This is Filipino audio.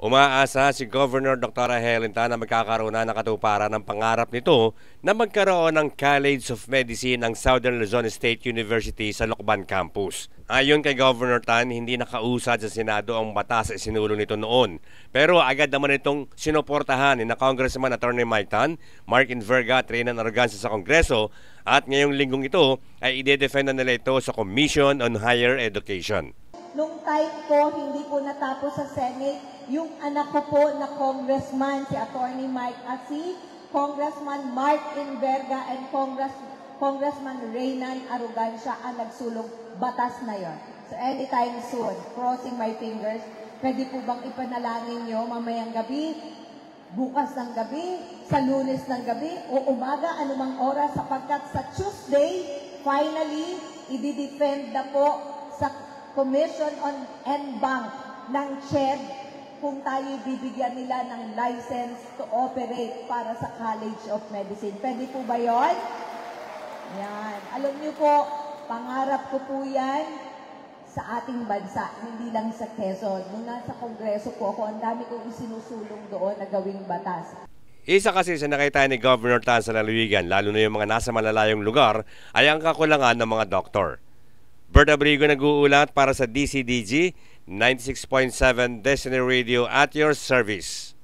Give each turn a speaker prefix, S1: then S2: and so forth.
S1: Umaasa si Governor Dr. Helen Tan na magkakaroon na ng katuparan ng pangarap nito na magkaroon ng College of Medicine ng Southern Luzon State University sa Lokban Campus. Ayon kay Governor Tan, hindi nakausad sa Senado ang batas na sinulong nito noon. Pero agad naman itong sinuportahan ni Congressman Attorney Mike Tan, Mark Inverga at Renan Arganza sa Kongreso at ngayong linggong ito ay ide-defend na nila ito sa Commission on Higher Education.
S2: Nung time ko, hindi po natapos sa Senate, yung anak ko po na congressman, si Attorney Mike at si Congressman Mark Inverga and Congressman Renan Arrogancia ang nagsulong batas na yon. So anytime soon, crossing my fingers, pwede po bang ipanalangin nyo mamayang gabi, bukas ng gabi, sa Lunes ng gabi, o umaga, anumang oras, sapagkat sa Tuesday, finally, i-defend na po sa Commission on Bank ng CHED kung tayo bibigyan nila ng license to operate para sa College of Medicine. Pwede po ba yun? Yan. Alam niyo po, pangarap ko po yan sa ating bansa, hindi lang sa Quezon. Nung nasa Kongreso po ako, ang dami kong isinusulong doon na gawing batas.
S1: Isa kasi sa nakita ni Governor Tan sa lalawigan, lalo na yung mga nasa malalayong lugar, ay ang kakulangan ng mga doktor. Bert Abrigo nag-uulat para sa DCDG 96.7 Destiny Radio at your service.